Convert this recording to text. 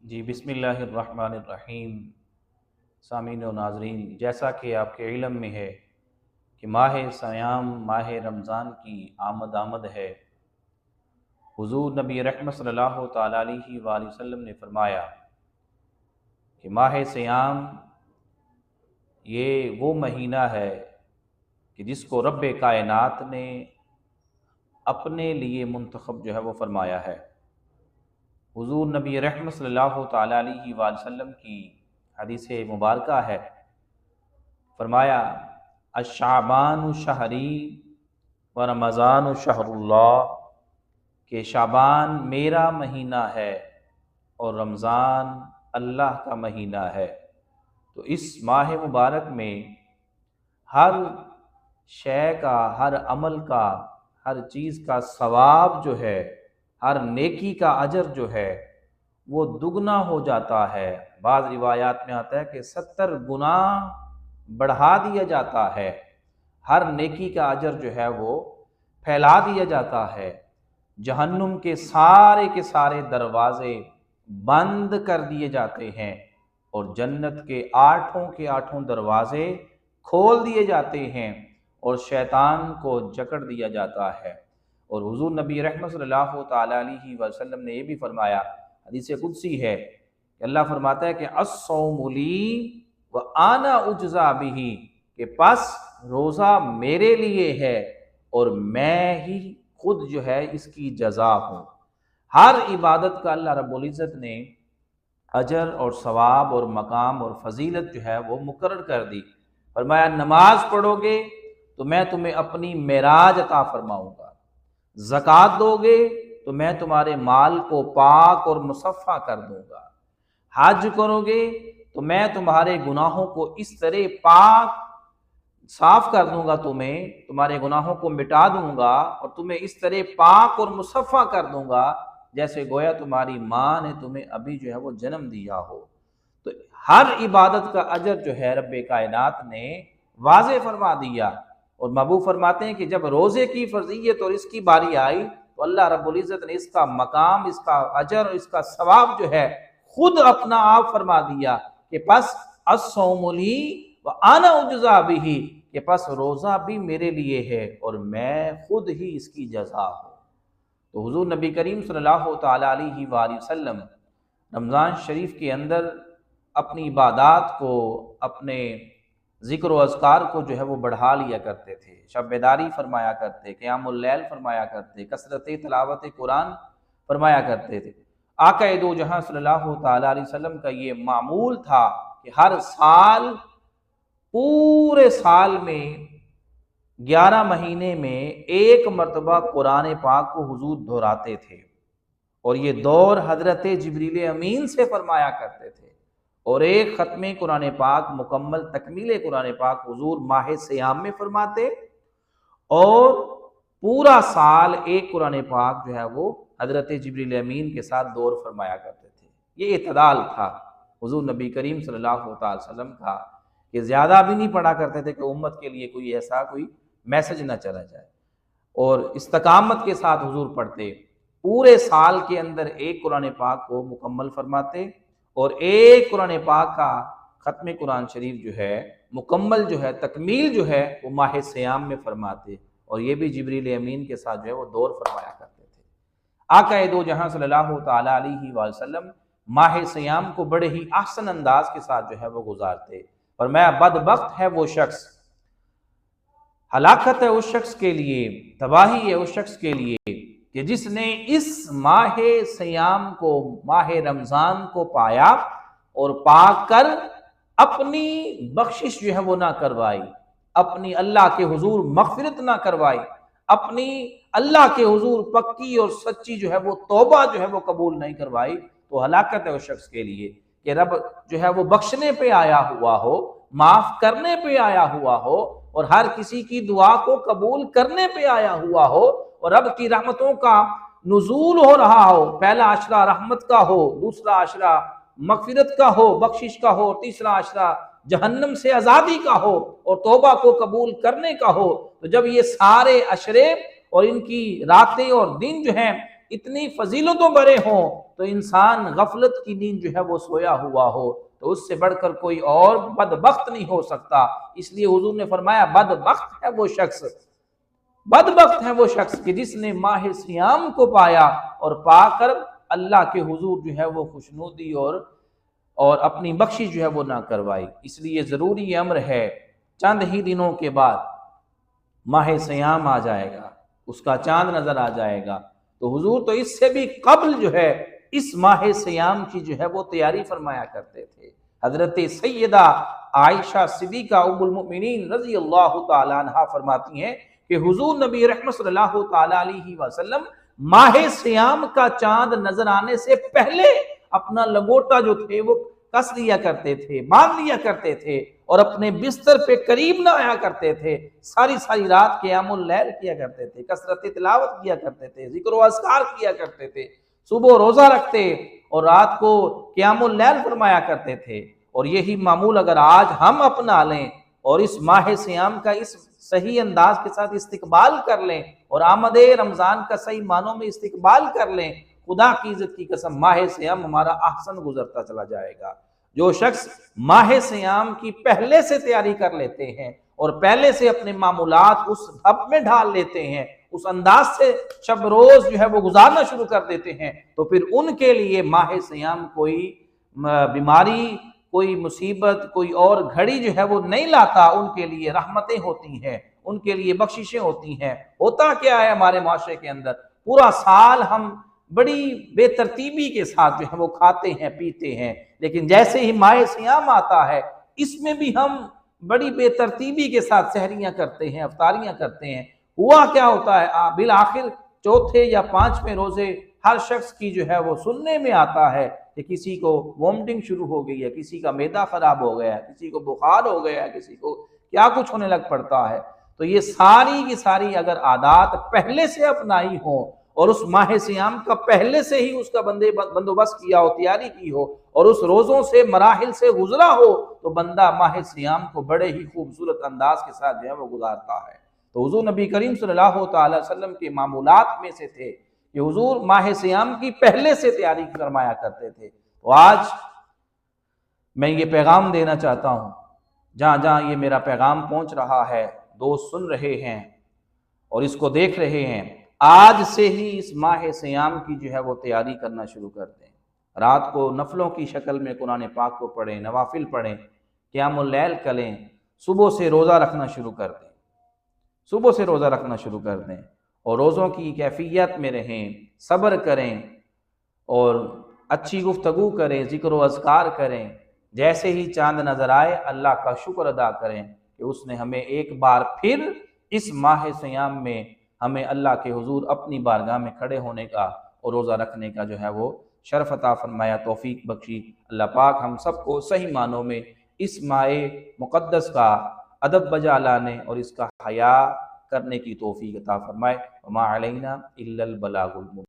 जी बिस्मिल्लाहिर्रहमानिर्रहीम। सामीन व नाज़रीन, जैसा कि आपके इल्म में है कि माह सयाम माह रमज़ान की आमद आमद है। हुज़ूर नबी रहमत सल्लल्लाहु तआला अलैहि वसल्लम ने फरमाया कि माह सयाम ये वो महीना है कि जिसको रब्बे कायनात ने अपने लिए मुंतखब जो है वो फरमाया है। हुज़ूर नबी रहमत सल्लल्लाहु तआला अलैहि वसल्लम की हदीस मुबारका है, फरमाया अशाबान शहरी व रमज़ान शहरुल्लाह, के शाबान मेरा महीना है और रमज़ान अल्लाह का महीना है। तो इस माह मुबारक में हर शय का, हर अमल का, हर चीज़ का सवाब जो है, हर नेकी का अजर जो है वो दुगना हो जाता है। बाज़ रिवायात में आता है कि 70 गुना बढ़ा दिया जाता है। हर नेकी का अजर जो है वो फैला दिया जाता है। जहन्नुम के सारे दरवाजे बंद कर दिए जाते हैं और जन्नत के आठों दरवाजे खोल दिए जाते हैं और शैतान को जकड़ दिया जाता है। और हुज़ूर नबी रहमत सल्लल्लाहु तआला अलैहि वसल्लम ने यह भी फरमाया, हदीस कुदसी है कि अल्लाह फरमाता है कि अस्सौमु ली व आना उज्ज़ा बिही, के पास रोज़ा मेरे लिए है और मैं ही खुद जो है इसकी जजा हूँ। हर इबादत का अल्लाह रब्बुल इज़्ज़त ने अजर और सवाब और मकाम और फजीलत जो है वो मुकर्रर कर दी। फरमाया नमाज पढ़ोगे तो मैं तुम्हें अपनी मेराज अता फरमाऊँगा, ज़कात दोगे तो मैं तुम्हारे माल को पाक और मुसफ़ा कर दूँगा, हज करोगे तो मैं तुम्हारे गुनाहों को इस तरह पाक साफ कर दूंगा, तुम्हारे गुनाहों को मिटा दूंगा और तुम्हें इस तरह पाक और मुसफ़ा कर दूंगा जैसे गोया तुम्हारी माँ ने तुम्हें अभी जो है वो जन्म दिया हो। तो हर इबादत का अजर जो है रब्बे कायनात ने वाज़े फरमा दिया। और महबूब फरमाते हैं कि जब रोज़े की फर्जियत और इसकी बारी आई तो अल्लाह रब्बुल इज़्ज़त ने इसका मकाम, इसका अजर, इसका सवाब जो है खुद अपना आप फरमा दिया कि बस अस्सौमुली व आना उज्ज़ा बिही, के पास रोज़ा भी मेरे लिए है और मैं खुद ही इसकी जज़ा हूँ। तो हुज़ूर नबी करीम सल्लल्लाहु तआला अलैहि वसल्लम रमज़ान शरीफ के अंदर अपनी इबादात को, अपने ज़िक्र व अज़कार को जो है वो बढ़ा लिया करते थे। शब बेदारी फरमाया करते, क़ियामुल लैल फरमाया करते, कसरत तिलावत कुरान फरमाया करते थे। आक़ा दो जहां सल्लल्लाहु तआला अलैहि वसल्लम का ये मामूल था कि हर साल, पूरे साल में 11 महीने में एक मरतबा कुरान पाक को हुजूर दोहराते थे और ये दौर हजरत जिब्रील अमीन से फरमाया करते थे। और एक ख़त्म कुरान पाक, मुकम्मल तकमील कुरान पाक हुजूर माह सियाम में फरमाते और पूरा साल एक कुरान पाक जो है वो हजरत जिब्रील अमीन के साथ दौर फरमाया करते थे। ये इतदाल था हुजूर नबी करीम सल्लल्लाहु अलैहि वसल्लम का कि ज़्यादा भी नहीं पढ़ा करते थे कि उम्मत के लिए कोई मैसेज ना चला जाए, और इस्तकामत के साथ हुजूर पढ़ते। पूरे साल के अंदर एक कुरान पाक को मुकम्मल फरमाते और एक कुरान पाक का ख़त्म कुरान शरीफ जो है मुकम्मल जो है, तकमील जो है वो माह सियाम में फरमाते और ये भी जिब्रील अमीन के साथ जो है वो दौर फरमाया करते थे। आक़ा दो जहां सल्लल्लाहु तआला अलैहि वसल्लम माह सियाम को बड़े ही आसन अंदाज के साथ जो है वो गुजारते। और मैं बदबख्त है वो शख्स, हलाकत है उस शख्स के लिए, तबाही है उस शख्स के लिए कि जिसने इस माह सियाम को, माह रमज़ान को पाया और पाकर अपनी बख्शिश जो है वो ना करवाई, अपनी अल्लाह के हुजूर मग़फ़िरत ना करवाई, अपनी अल्लाह के हुजूर पक्की और सच्ची जो है वो तौबा जो है वो कबूल नहीं करवाई। तो हलाकत है उस शख्स के लिए कि रब जो है वो बख्शने पे आया हुआ हो, माफ़ करने पे आया हुआ हो और हर किसी की दुआ को कबूल करने पे आया हुआ हो और रब की रहमतों का नुज़ूल हो रहा हो। पहला आशरा रहमत का हो, दूसरा आशरा मग़फ़िरत का हो, बख्शिश का हो, तीसरा आशरा जहन्नम से आज़ादी का हो और तौबा को कबूल करने का हो। तो जब ये सारे अशरे और इनकी रातें और दिन जो हैं इतनी फजीलतों भरे हों, तो इंसान गफलत की नींद जो है वो सोया हुआ हो, तो उससे बढ़कर कोई और बदबख्त नहीं हो सकता। इसलिए हुजूर ने फरमाया बदबख्त है वो शख्स, बदबख्त है वो शख्स कि जिसने माह सियाम को पाया और पाकर अल्लाह के हुजूर जो है वो खुशनुदी और अपनी बख्शिश जो है वो ना करवाई। इसलिए ज़रूरी अम्र है, चंद ही दिनों के बाद माह सियाम आ जाएगा, उसका चांद नजर आ जाएगा। तो हुजूर तो इससे भी कबल जो है इस माह सियाम की जो है वो तैयारी फरमाया करते थे। हजरत सैयदा आयशा सिद्दीका उम्मुल मोमिनीन रज़ी अल्लाह तआला अन्हा फरमाती हैं कि हुजूर नबी रहमत सल्लल्लाहु तआला अलैहि वसल्लम माह सियाम का चांद नजर आने से पहले अपना लंगोटा जो थे वो कस लिया करते थे, बांध लिया करते थे और अपने बिस्तर पे करीब ना आया करते थे। सारी सारी रात क़ियामुल लैल किया करते थे, कसरत तिलावत किया करते थे, जिक्र व अस्कार किया करते थे, सुबह रोजा रखते और रात को क़ियामुल लैल फरमाया करते थे। और यही मामूल अगर आज हम अपना लें और इस माह सियाम का इस सही अंदाज के साथ इस्तिकबाल कर लें और आमदे रमजान का सही मानों में इस्तिकबाल कर लें, खुदा की इज्जत की कसम माह सियाम हमारा ahsan गुजरता चला जाएगा। जो शख्स माह सियाम की पहले से तैयारी कर लेते हैं और पहले से अपने मामूलात उस धप में ढाल लेते हैं, उस अंदाज से शब रोज जो है वो गुजारना शुरू कर देते हैं, तो फिर उनके लिए माह सियाम कोई बीमारी, कोई मुसीबत, कोई और घड़ी जो है वो नहीं लाता। उनके लिए रहमतें होती हैं, उनके लिए बख्शिशें होती हैं। होता क्या है हमारे माशरे के अंदर, पूरा साल हम बड़ी बेतरतीबी के साथ जो है वो खाते हैं पीते हैं, लेकिन जैसे ही माह सियाम आता है इसमें भी हम बड़ी बेतरतीबी के साथ सहरियां करते हैं, अफ्तारियां करते हैं। हुआ क्या होता है, बिल आखिर चौथे या पांचवें रोजे हर शख्स की जो है वो सुनने में आता है कि किसी को वॉमिटिंग शुरू हो गई है, किसी का मैदा खराब हो गया, किसी को बुखार हो गया, किसी को क्या कुछ होने लग पड़ता है। तो ये सारी की सारी अगर आदात पहले से अपनाई हो और उस माह सियाम का पहले से ही उसका बंदोबस्त किया हो, तैयारी की हो और उस रोजों से मराहिल से गुजरा हो, तो बंदा माह सियाम को बड़े ही खूबसूरत अंदाज के साथ जो है वो गुजारता है। तो हुजूर नबी करीम सल्लल्लाहु अलैहि वसल्लम के मामूलात में से थे कि हुजूर माह सियाम की पहले से तैयारी फरमाया करते थे। तो आज मैं ये पैगाम देना चाहता हूँ, जहाँ जहाँ ये मेरा पैगाम पहुँच रहा है, दोस्त सुन रहे हैं और इसको देख रहे हैं, आज से ही इस माह सियाम की जो है वो तैयारी करना शुरू कर दें। रात को नफलों की शक्ल में कुरान पाक को पढ़ें, नवाफिल पढ़ें, क़ियामुल लैल करें, सुबह से रोज़ा रखना शुरू कर दें, सुबह से रोज़ा रखना शुरू कर दें और रोज़ों की कैफियत में रहें, सब्र करें और अच्छी गुफ्तगू करें, जिक्र व अज़कार करें। जैसे ही चांद नज़र आए अल्लाह का शुक्र अदा करें कि उसने हमें एक बार फिर इस माह सियाम में हमें अल्लाह के हुजूर अपनी बारगाह में खड़े होने का और रोज़ा रखने का जो है वो शरफ अता फरमाया, तौफीक बख्शी। अल्लाह पाक हम सबको सही मानों में इस माह मुक़द्दस का अदब बजा लाने और इसका हया करने की तौफीक अता फरमाए। वमा अलैना इल्लल बलागुल मुबीन।